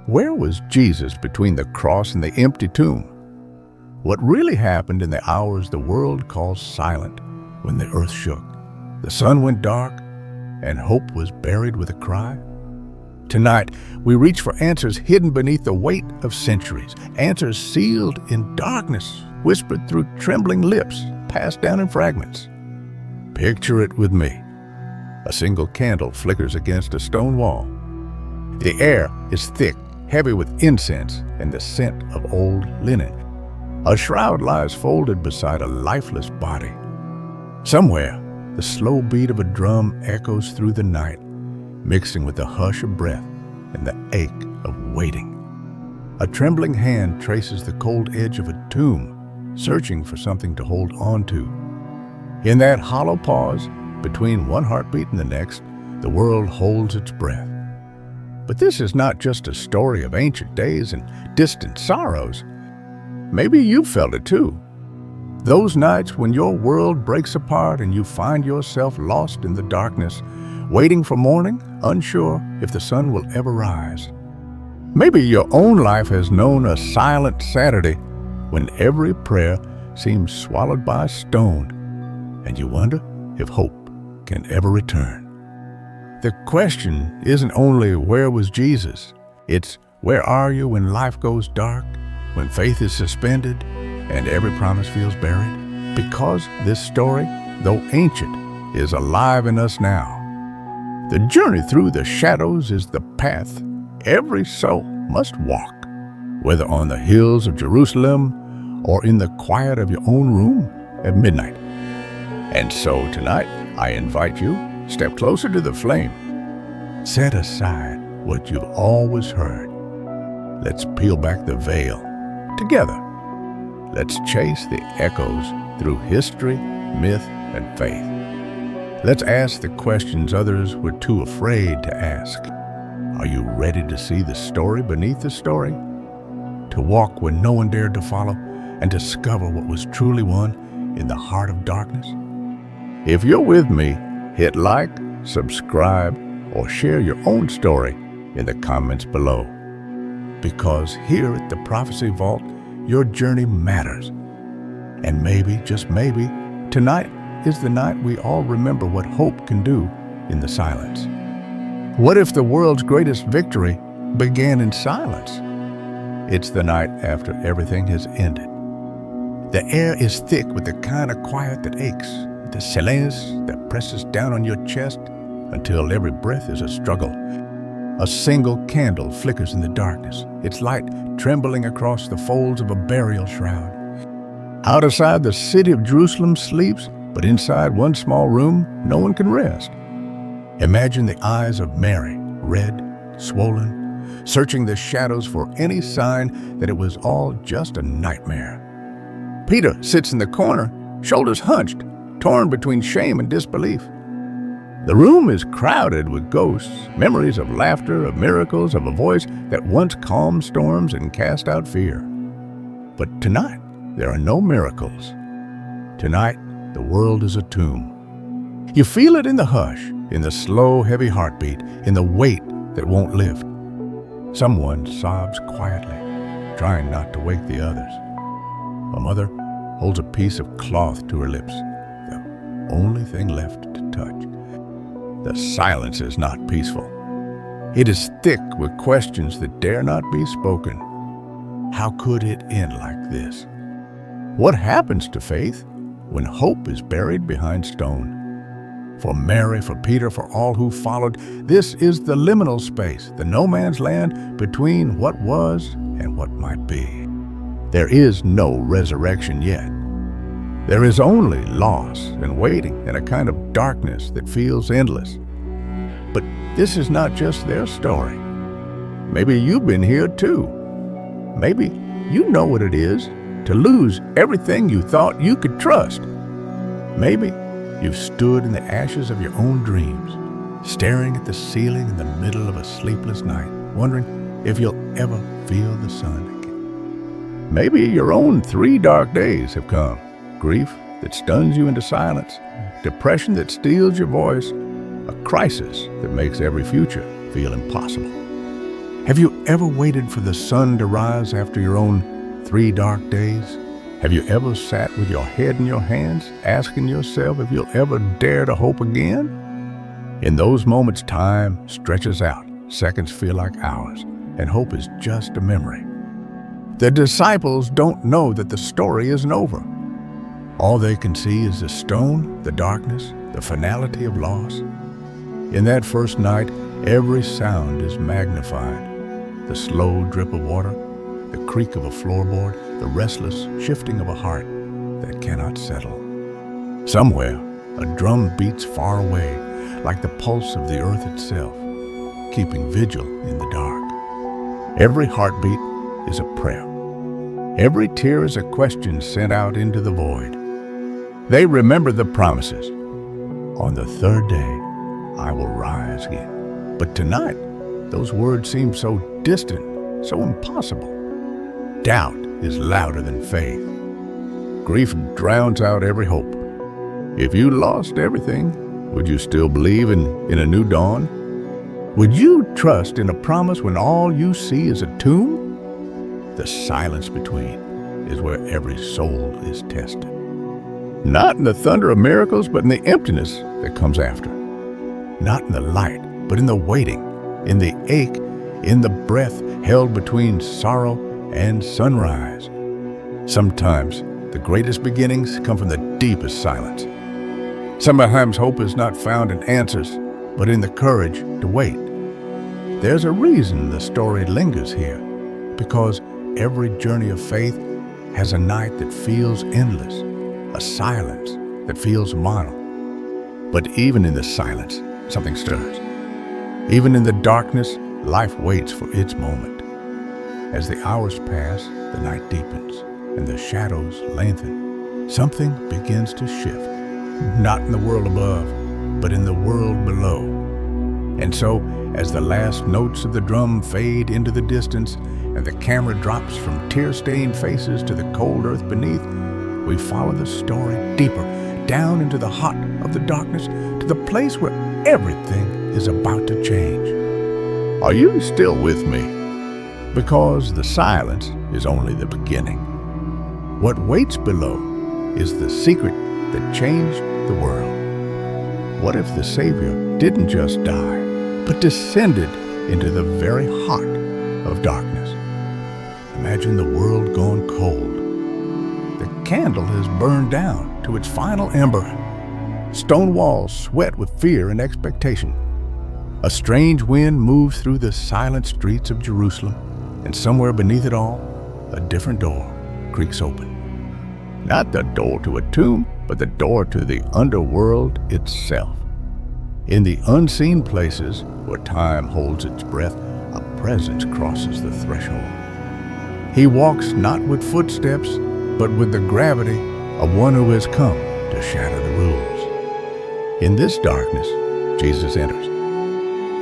Where was Jesus between the cross and the empty tomb? What really happened in the hours the world calls silent, when the earth shook, the sun went dark, and hope was buried with a cry? Tonight, we reach for answers hidden beneath the weight of centuries, answers sealed in darkness, whispered through trembling lips, passed down in fragments. Picture it with me. A single candle flickers against a stone wall. The air is thick, heavy with incense and the scent of old linen. A shroud lies folded beside a lifeless body. Somewhere, the slow beat of a drum echoes through the night, mixing with the hush of breath and the ache of waiting. A trembling hand traces the cold edge of a tomb, searching for something to hold on to. In that hollow pause, between one heartbeat and the next, the world holds its breath. But this is not just a story of ancient days and distant sorrows. Maybe you felt it too. Those nights when your world breaks apart and you find yourself lost in the darkness, waiting for morning, unsure if the sun will ever rise. Maybe your own life has known a silent Saturday when every prayer seems swallowed by a stone, and you wonder if hope can ever return. The question isn't only where was Jesus, it's where are you when life goes dark, when faith is suspended, and every promise feels buried? Because this story, though ancient, is alive in us now. The journey through the shadows is the path every soul must walk, whether on the hills of Jerusalem or in the quiet of your own room at midnight. And so tonight, I invite you, step closer to the flame. Set aside what you've always heard. Let's peel back the veil together. Let's chase the echoes through history, myth, and faith. Let's ask the questions others were too afraid to ask. Are you ready to see the story beneath the story? To walk where no one dared to follow and discover what was truly won in the heart of darkness? If you're with me, hit like, subscribe, or share your own story in the comments below. Because here at the Prophecy Vault, your journey matters. And maybe, just maybe, tonight is the night we all remember what hope can do in the silence. What if the world's greatest victory began in silence? It's the night after everything has ended. The air is thick with the kind of quiet that aches, the silence that presses down on your chest until every breath is a struggle. A single candle flickers in the darkness, its light trembling across the folds of a burial shroud. Outside, the city of Jerusalem sleeps, but inside one small room, no one can rest. Imagine the eyes of Mary, red, swollen, searching the shadows for any sign that it was all just a nightmare. Peter sits in the corner, shoulders hunched, torn between shame and disbelief. The room is crowded with ghosts, memories of laughter, of miracles, of a voice that once calmed storms and cast out fear. But tonight, there are no miracles. Tonight, the world is a tomb. You feel it in the hush, in the slow, heavy heartbeat, in the weight that won't lift. Someone sobs quietly, trying not to wake the others. A mother holds a piece of cloth to her lips, the only thing left to touch. The silence is not peaceful. It is thick with questions that dare not be spoken. How could it end like this? What happens to faith when hope is buried behind stone? For Mary, for Peter, for all who followed, this is the liminal space, the no man's land between what was and what might be. There is no resurrection yet. There is only loss and waiting and a kind of darkness that feels endless. But this is not just their story. Maybe you've been here too. Maybe you know what it is to lose everything you thought you could trust. Maybe you've stood in the ashes of your own dreams, staring at the ceiling in the middle of a sleepless night, wondering if you'll ever feel the sun again. Maybe your own 3 dark days have come. Grief that stuns you into silence, depression that steals your voice, a crisis that makes every future feel impossible. Have you ever waited for the sun to rise after your own 3 dark days? Have you ever sat with your head in your hands, asking yourself if you'll ever dare to hope again? In those moments, time stretches out, seconds feel like hours, and hope is just a memory. The disciples don't know that the story isn't over. All they can see is the stone, the darkness, the finality of loss. In that first night, every sound is magnified. The slow drip of water, the creak of a floorboard, the restless shifting of a heart that cannot settle. Somewhere, a drum beats far away, like the pulse of the earth itself, keeping vigil in the dark. Every heartbeat is a prayer. Every tear is a question sent out into the void. They remember the promises. On the 3rd day, I will rise again. But tonight, those words seem so distant, so impossible. Doubt is louder than faith. Grief drowns out every hope. If you lost everything, would you still believe in a new dawn? Would you trust in a promise when all you see is a tomb? The silence between is where every soul is tested. Not in the thunder of miracles, but in the emptiness that comes after. Not in the light, but in the waiting, in the ache, in the breath held between sorrow and sunrise. Sometimes the greatest beginnings come from the deepest silence. Sometimes hope is not found in answers, but in the courage to wait. There's a reason the story lingers here, because every journey of faith has a night that feels endless, a silence that feels monotone. But even in the silence, something stirs. Even in the darkness, life waits for its moment. As the hours pass, the night deepens, and the shadows lengthen. Something begins to shift, not in the world above, but in the world below. And so, as the last notes of the drum fade into the distance, and the camera drops from tear-stained faces to the cold earth beneath, we follow the story deeper, down into the heart of the darkness, to the place where everything is about to change. Are you still with me? Because the silence is only the beginning. What waits below is the secret that changed the world. What if the Savior didn't just die, but descended into the very heart of darkness? Imagine the world gone cold. The candle has burned down to its final ember. Stone walls sweat with fear and expectation. A strange wind moves through the silent streets of Jerusalem, and somewhere beneath it all, a different door creaks open. Not the door to a tomb, but the door to the underworld itself. In the unseen places where time holds its breath, a presence crosses the threshold. He walks not with footsteps, but with the gravity of one who has come to shatter the rules. In this darkness, Jesus enters,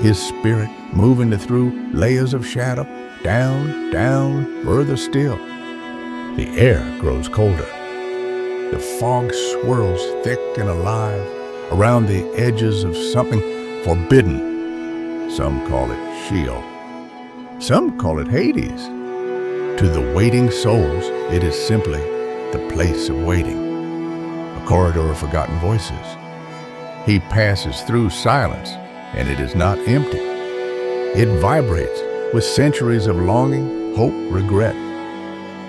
his spirit moving through layers of shadow, down, down, further still. The air grows colder. The fog swirls thick and alive around the edges of something forbidden. Some call it Sheol. Some call it Hades. To the waiting souls, it is simply the place of waiting, a corridor of forgotten voices. He passes through silence, and it is not empty. It vibrates with centuries of longing, hope, regret.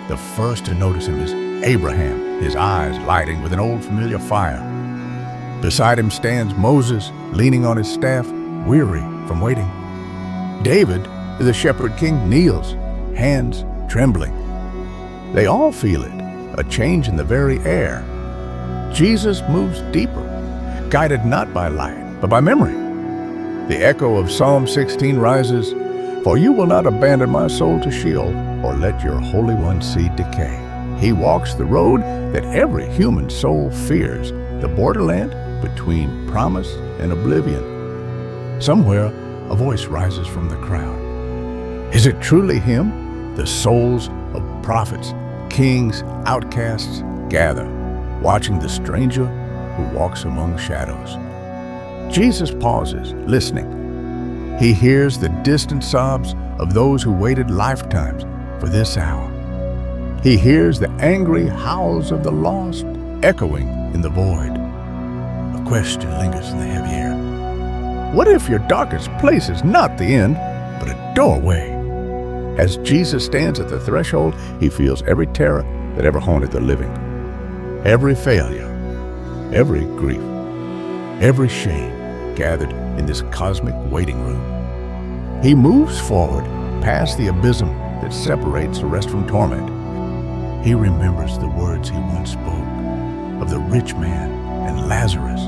The first to notice him is Abraham, his eyes lighting with an old familiar fire. Beside him stands Moses, leaning on his staff, weary from waiting. David, the shepherd king, kneels, hands trembling. They all feel it, a change in the very air. Jesus moves deeper, guided not by light, but by memory. The echo of Psalm 16 rises, "For you will not abandon my soul to Sheol, or let your Holy One see decay." He walks the road that every human soul fears, the borderland between promise and oblivion. Somewhere, a voice rises from the crowd. Is it truly him? The souls of prophets, kings, outcasts gather, watching the stranger who walks among shadows. Jesus pauses, listening. He hears the distant sobs of those who waited lifetimes for this hour. He hears the angry howls of the lost echoing in the void. A question lingers in the heavy air. What if your darkest place is not the end, but a doorway? As Jesus stands at the threshold, he feels every terror that ever haunted the living. Every failure, every grief, every shame gathered in this cosmic waiting room. He moves forward past the abysm that separates rest from torment. He remembers the words he once spoke of the rich man and Lazarus,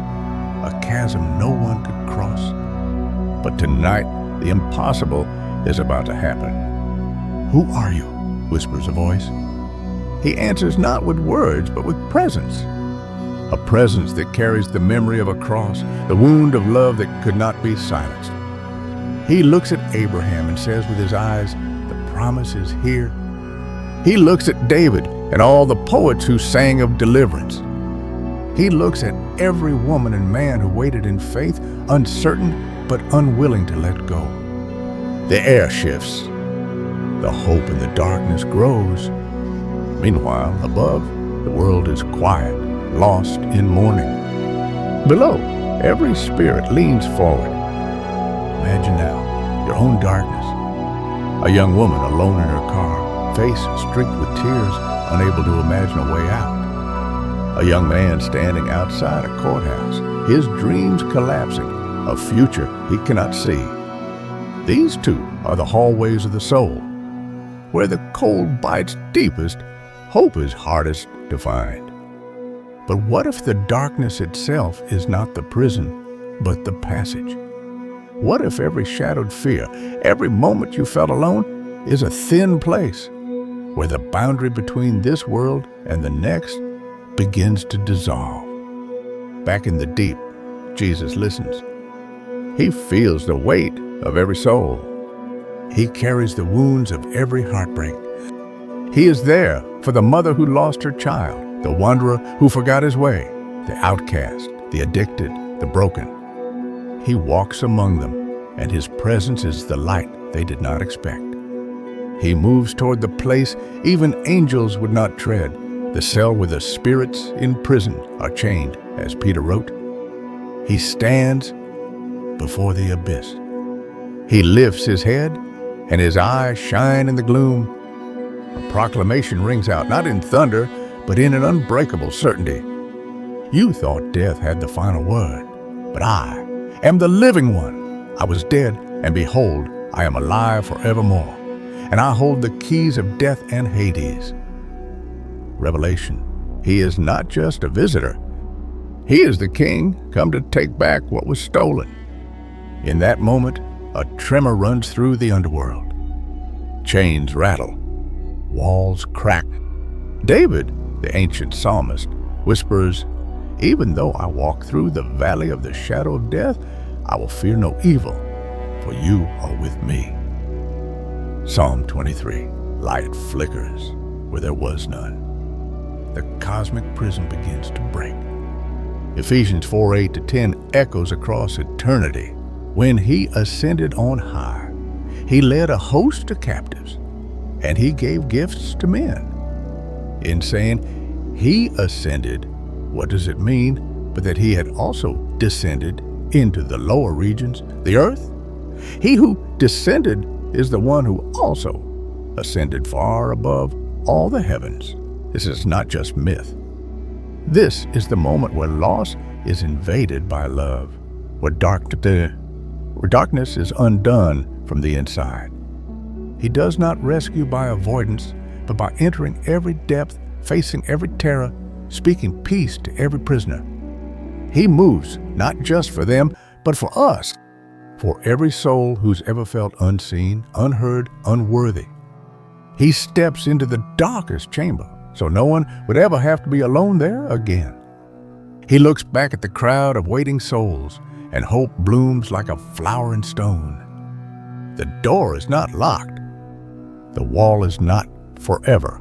a chasm no one could cross. But tonight, the impossible is about to happen. "Who are you?" whispers a voice. He answers not with words, but with presence. A presence that carries the memory of a cross, the wound of love that could not be silenced. He looks at Abraham and says with his eyes, "The promise is here." He looks at David and all the poets who sang of deliverance. He looks at every woman and man who waited in faith, uncertain but unwilling to let go. The air shifts. The hope in the darkness grows. Meanwhile, above, the world is quiet, lost in mourning. Below, every spirit leans forward. Imagine now your own darkness. A young woman alone in her car, face streaked with tears, unable to imagine a way out. A young man standing outside a courthouse, his dreams collapsing, a future he cannot see. These two are the hallways of the soul. Where the cold bites deepest, hope is hardest to find. But what if the darkness itself is not the prison, but the passage? What if every shadowed fear, every moment you felt alone, is a thin place, where the boundary between this world and the next begins to dissolve? Back in the deep, Jesus listens. He feels the weight of every soul. He carries the wounds of every heartbreak. He is there for the mother who lost her child, the wanderer who forgot his way, the outcast, the addicted, the broken. He walks among them, and his presence is the light they did not expect. He moves toward the place even angels would not tread, the cell where the spirits in prison are chained, as Peter wrote. He stands before the abyss. He lifts his head, and his eyes shine in the gloom. A proclamation rings out, not in thunder, but in an unbreakable certainty. You thought death had the final word, but I am the living one. I was dead, and behold, I am alive forevermore, and I hold the keys of death and Hades. Revelation. He is not just a visitor. He is the king come to take back what was stolen. In that moment, a tremor runs through the underworld. Chains rattle. Walls crack. David, the ancient psalmist, whispers, "Even though I walk through the valley of the shadow of death, I will fear no evil, for you are with me." Psalm 23. Light flickers where there was none. The cosmic prison begins to break. Ephesians 4:8-10 echoes across eternity. When he ascended on high, he led a host of captives, and he gave gifts to men. In saying he ascended, what does it mean but that he had also descended into the lower regions, the earth? He who descended is the one who also ascended far above all the heavens. This is not just myth. This is the moment where loss is invaded by love, where darkness is undone from the inside. He does not rescue by avoidance, but by entering every depth, facing every terror, speaking peace to every prisoner. He moves not just for them, but for us, for every soul who's ever felt unseen, unheard, unworthy. He steps into the darkest chamber, so no one would ever have to be alone there again. He looks back at the crowd of waiting souls, and hope blooms like a flowering stone. The door is not locked. The wall is not forever.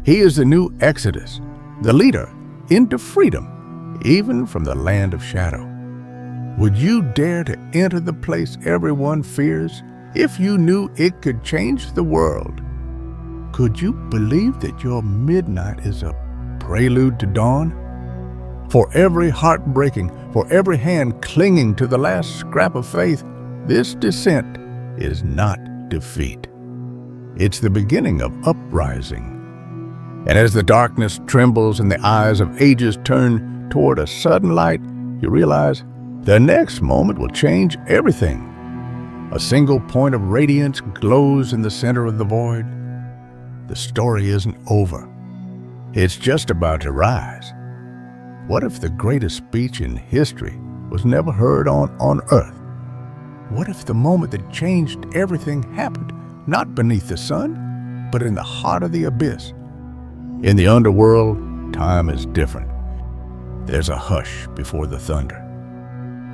He is the new Exodus, the leader into freedom, even from the land of shadow. Would you dare to enter the place everyone fears if you knew it could change the world? Could you believe that your midnight is a prelude to dawn? For every heart breaking, for every hand clinging to the last scrap of faith, this descent is not defeat. It's the beginning of uprising. And as the darkness trembles and the eyes of ages turn toward a sudden light, you realize the next moment will change everything. A single point of radiance glows in the center of the void. The story isn't over. It's just about to rise. What if the greatest speech in history was never heard on earth? What if the moment that changed everything happened not beneath the sun, but in the heart of the abyss? In the underworld, time is different. There's a hush before the thunder.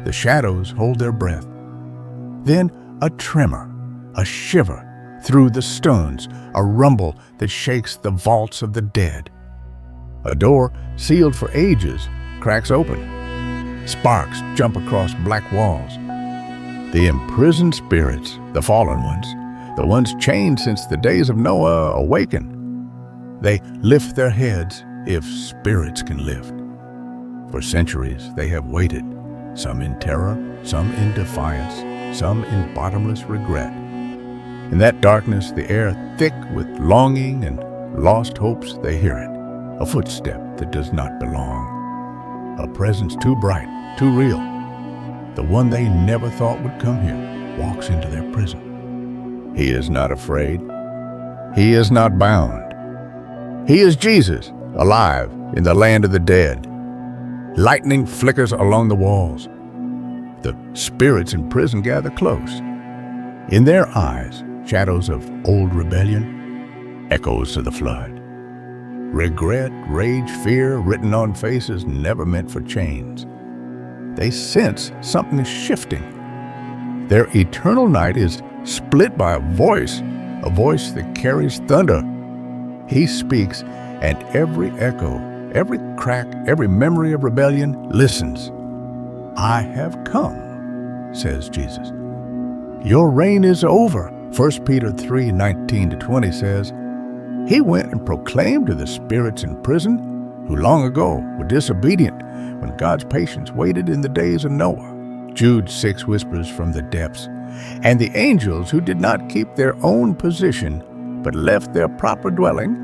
The shadows hold their breath. Then a tremor, a shiver through the stones, a rumble that shakes the vaults of the dead. A door, sealed for ages, cracks open. Sparks jump across black walls. The imprisoned spirits, the fallen ones, the ones chained since the days of Noah, awaken. They lift their heads, if spirits can lift. For centuries they have waited, some in terror, some in defiance, some in bottomless regret. In that darkness, the air thick with longing and lost hopes, they hear it. A footstep that does not belong. A presence too bright, too real. The one they never thought would come here walks into their prison. He is not afraid. He is not bound. He is Jesus, alive in the land of the dead. Lightning flickers along the walls. The spirits in prison gather close. In their eyes, shadows of old rebellion, echoes of the flood. Regret, rage, fear written on faces never meant for chains. They sense something is shifting. Their eternal night is split by a voice that carries thunder. He speaks, and every echo, every crack, every memory of rebellion listens. I have come, says Jesus. Your reign is over. 1 Peter 3:19-20 says, He went and proclaimed to the spirits in prison, who long ago were disobedient when God's patience waited in the days of Noah. Jude 6 whispers from the depths, and the angels who did not keep their own position, but left their proper dwelling,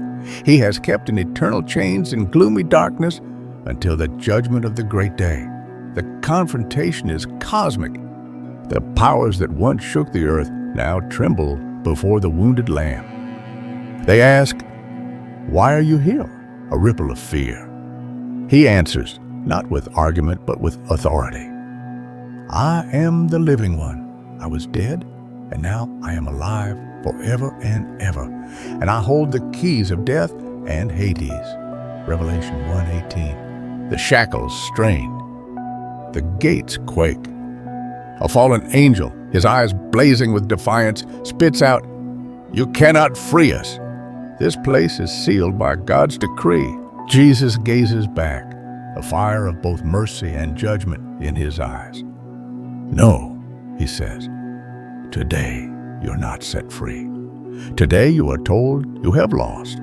He has kept in eternal chains in gloomy darkness until the judgment of the great day. The confrontation is cosmic. The powers that once shook the earth now tremble before the wounded Lamb. They ask, Why are you here? A ripple of fear. He answers, not with argument, but with authority. I am the living one. I was dead, and now I am alive forever and ever. And I hold the keys of death and Hades. Revelation 1:18. The shackles strain. The gates quake. A fallen angel, his eyes blazing with defiance, spits out, You cannot free us. This place is sealed by God's decree. Jesus gazes back, a fire of both mercy and judgment in his eyes. No, he says, today you're not set free. Today you are told you have lost.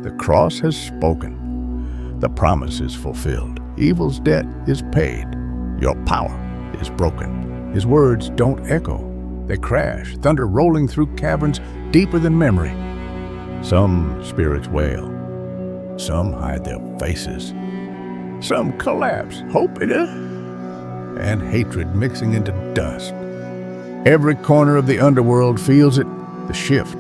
The cross has spoken. The promise is fulfilled. Evil's debt is paid. Your power is broken. His words don't echo. They crash, thunder rolling through caverns deeper than memory. Some spirits wail. Some hide their faces. Some collapse, hope and hatred mixing into dust. Every corner of the underworld feels it, the shift,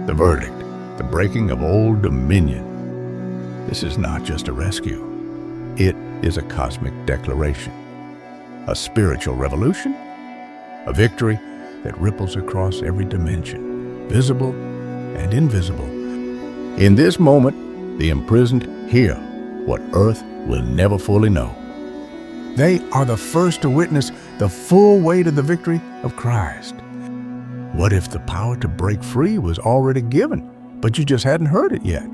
the verdict, the breaking of old dominion. This is not just a rescue. It is a cosmic declaration, a spiritual revolution, a victory that ripples across every dimension, visible and invisible. In this moment, the imprisoned hear what earth will never fully know. They are the first to witness the full weight of the victory of Christ. What if the power to break free was already given, but you just hadn't heard it yet?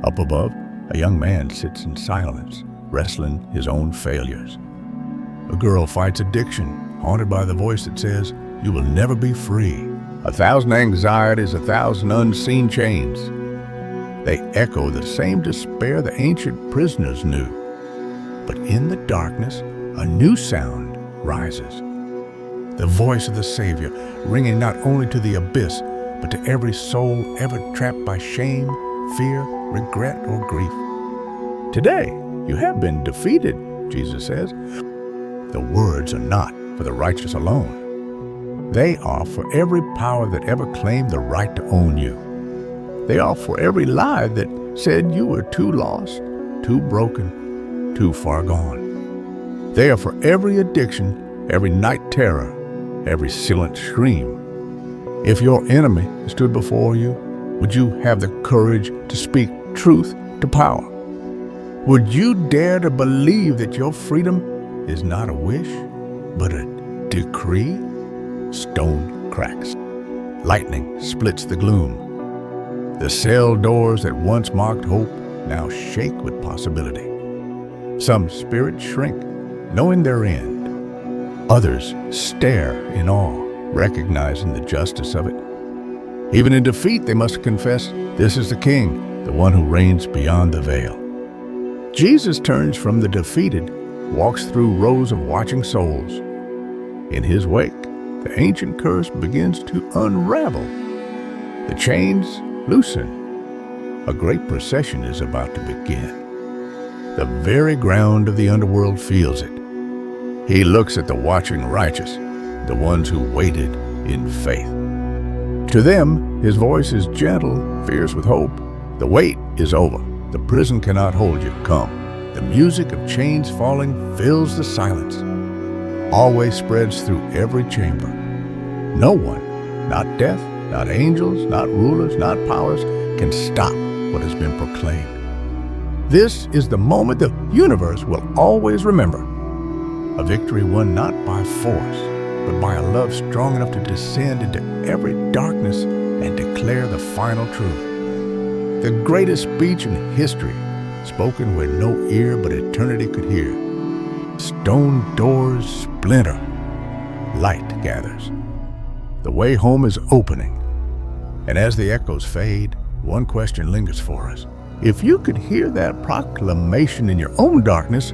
Up above, a young man sits in silence, wrestling his own failures. A girl fights addiction, haunted by the voice that says, "You will never be free." 1,000 anxieties, 1,000 unseen chains. They echo the same despair the ancient prisoners knew. But in the darkness, a new sound rises. The voice of the Savior, ringing not only to the abyss, but to every soul ever trapped by shame, fear, regret, or grief. Today, you have been defeated, Jesus says. The words are not for the righteous alone. They are for every power that ever claimed the right to own you. They are for every lie that said you were too lost, too broken, too far gone. They are for every addiction, every night terror, every silent scream. If your enemy stood before you, would you have the courage to speak truth to power? Would you dare to believe that your freedom is not a wish, but a decree? Stone cracks. Lightning splits the gloom. The cell doors that once marked hope now shake with possibility. Some spirits shrink, knowing their end. Others stare in awe, recognizing the justice of it. Even in defeat, they must confess, this is the King, the one who reigns beyond the veil. Jesus turns from the defeated, walks through rows of watching souls. In his wake, the ancient curse begins to unravel. The chains loosen. A great procession is about to begin. The very ground of the underworld feels it. He looks at the watching righteous, the ones who waited in faith. To them, his voice is gentle, fierce with hope. The wait is over. The prison cannot hold you. Come. The music of chains falling fills the silence. Always spreads through every chamber. No one, not death, not angels, not rulers, not powers, can stop what has been proclaimed. This is the moment the universe will always remember. A victory won not by force, but by a love strong enough to descend into every darkness and declare the final truth. The greatest speech in history, spoken where no ear but eternity could hear. Stone doors splinter. Light gathers. The way home is opening. And as the echoes fade, one question lingers for us. If you could hear that proclamation in your own darkness,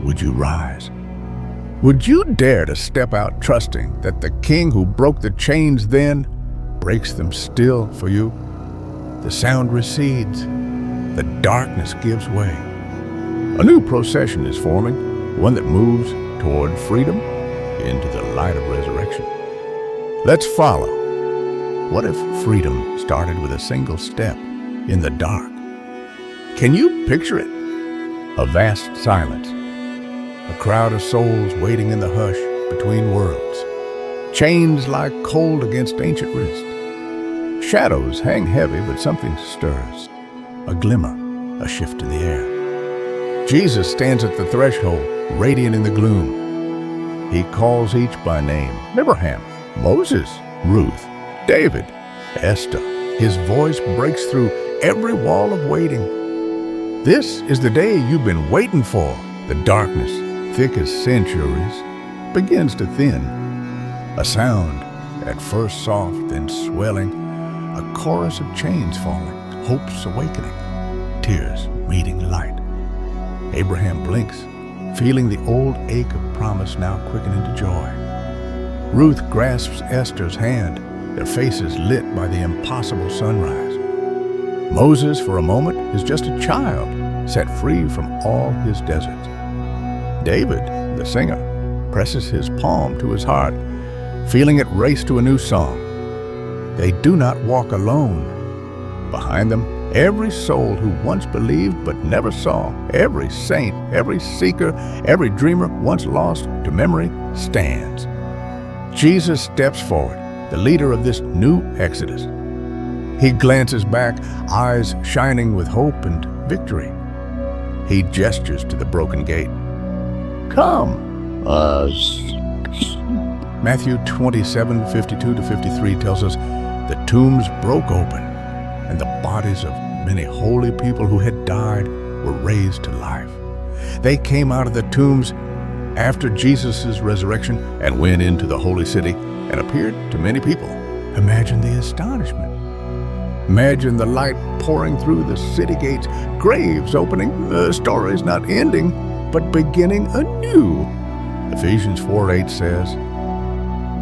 would you rise? Would you dare to step out trusting that the King who broke the chains then breaks them still for you? The sound recedes. The darkness gives way. A new procession is forming, one that moves toward freedom into the light of resurrection. Let's follow. What if freedom started with a single step in the dark? Can you picture it? A vast silence. A crowd of souls waiting in the hush between worlds. Chains lie cold against ancient wrist. Shadows hang heavy, but something stirs. A glimmer, a shift in the air. Jesus stands at the threshold, radiant in the gloom. He calls each by name. Abraham, Moses, Ruth, David, Esther. His voice breaks through every wall of waiting. This is the day you've been waiting for. The darkness, thick as centuries, begins to thin. A sound, at first soft, then swelling, a chorus of chains falling, hopes awakening, tears meeting light. Abraham blinks, feeling the old ache of promise now quicken into joy. Ruth grasps Esther's hand, their faces lit by the impossible sunrise. Moses, for a moment, is just a child, set free from all his deserts. David, the singer, presses his palm to his heart, feeling it race to a new song. They do not walk alone. Behind them, every soul who once believed but never saw, every saint, every seeker, every dreamer once lost to memory stands. Jesus steps forward, the leader of this new exodus. He glances back, eyes shining with hope and victory. He gestures to the broken gate. Come. Matthew 27:52-53 tells us the tombs broke open and the bodies of many holy people who had died were raised to life. They came out of the tombs after Jesus' resurrection and went into the holy city and appeared to many people. Imagine the astonishment. Imagine the light pouring through the city gates, graves opening, stories not ending, but beginning anew. Ephesians 4:8 says,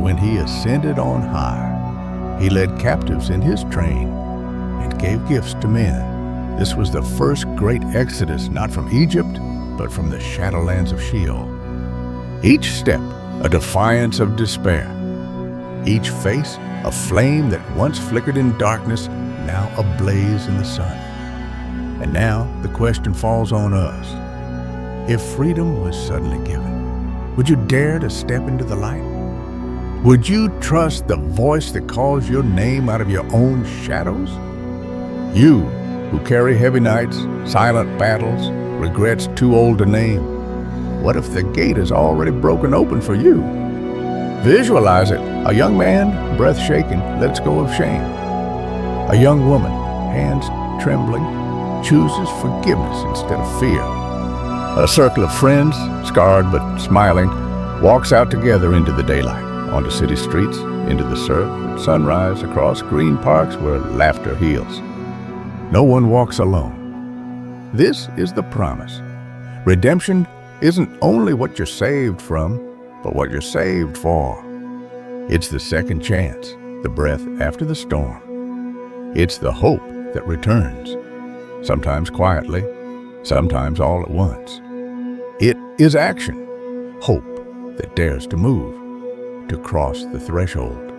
"When he ascended on high, he led captives in his train and gave gifts to men." This was the first great exodus, not from Egypt, but from the shadowlands of Sheol. Each step, a defiance of despair. Each face, a flame that once flickered in darkness, now ablaze in the sun. And now the question falls on us. If freedom was suddenly given, would you dare to step into the light? Would you trust the voice that calls your name out of your own shadows? You who carry heavy nights, silent battles, regrets too old to name. What if the gate is already broken open for you? Visualize it. A young man, breath shaking, lets go of shame. A young woman, hands trembling, chooses forgiveness instead of fear. A circle of friends, scarred but smiling, walks out together into the daylight, onto city streets, into the surf, at sunrise, across green parks where laughter heals. No one walks alone. This is the promise. Redemption isn't only what you're saved from, but what you're saved for. It's the second chance, the breath after the storm. It's the hope that returns, sometimes quietly, sometimes all at once. It is action, hope that dares to move, to cross the threshold.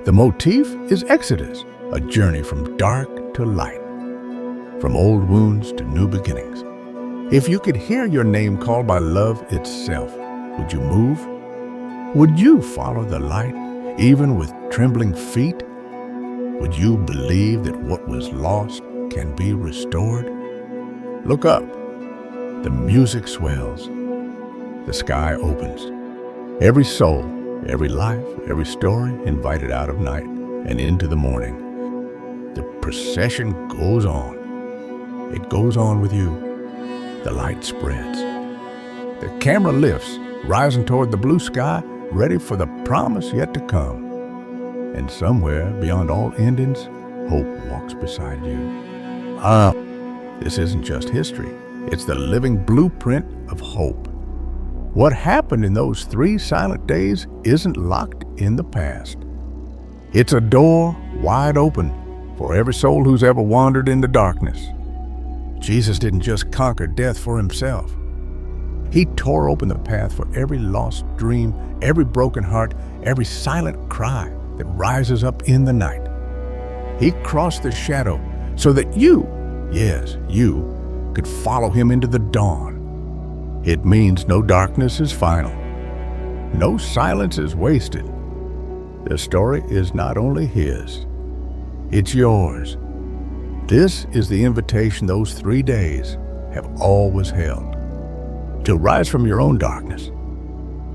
The motif is Exodus, a journey from dark to light, from old wounds to new beginnings. If you could hear your name called by love itself, would you move? Would you follow the light, even with trembling feet? Would you believe that what was lost can be restored? Look up. The music swells. The sky opens. Every soul, every life, every story invited out of night and into the morning. The procession goes on. It goes on with you. The light spreads. The camera lifts, rising toward the blue sky, ready for the promise yet to come. And somewhere beyond all endings, hope walks beside you. This isn't just history. It's the living blueprint of hope. What happened in those 3 silent days isn't locked in the past. It's a door wide open for every soul who's ever wandered into darkness. Jesus didn't just conquer death for himself. He tore open the path for every lost dream, every broken heart, every silent cry that rises up in the night. He crossed the shadow so that you, yes, you, could follow him into the dawn. It means no darkness is final. No silence is wasted. The story is not only his, it's yours. This is the invitation those 3 days have always held. To rise from your own darkness,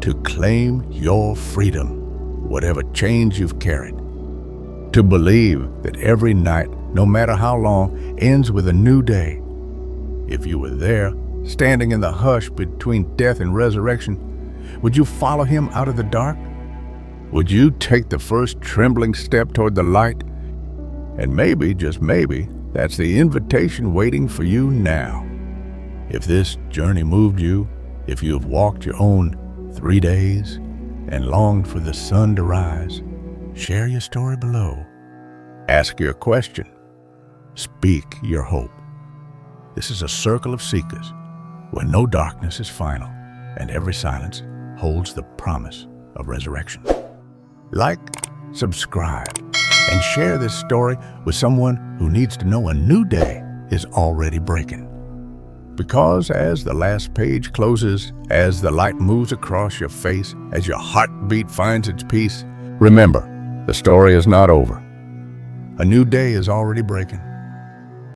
to claim your freedom, whatever chains you've carried. To believe that every night, no matter how long, ends with a new day. If you were there, standing in the hush between death and resurrection, would you follow him out of the dark? Would you take the first trembling step toward the light? And maybe, just maybe, that's the invitation waiting for you now. If this journey moved you, if you have walked your own 3 days and longed for the sun to rise, share your story below. Ask your question. Speak your hope. This is a circle of seekers where no darkness is final and every silence holds the promise of resurrection. Like, subscribe, and share this story with someone who needs to know a new day is already breaking. Because as the last page closes, as the light moves across your face, as your heartbeat finds its peace, remember, the story is not over. A new day is already breaking.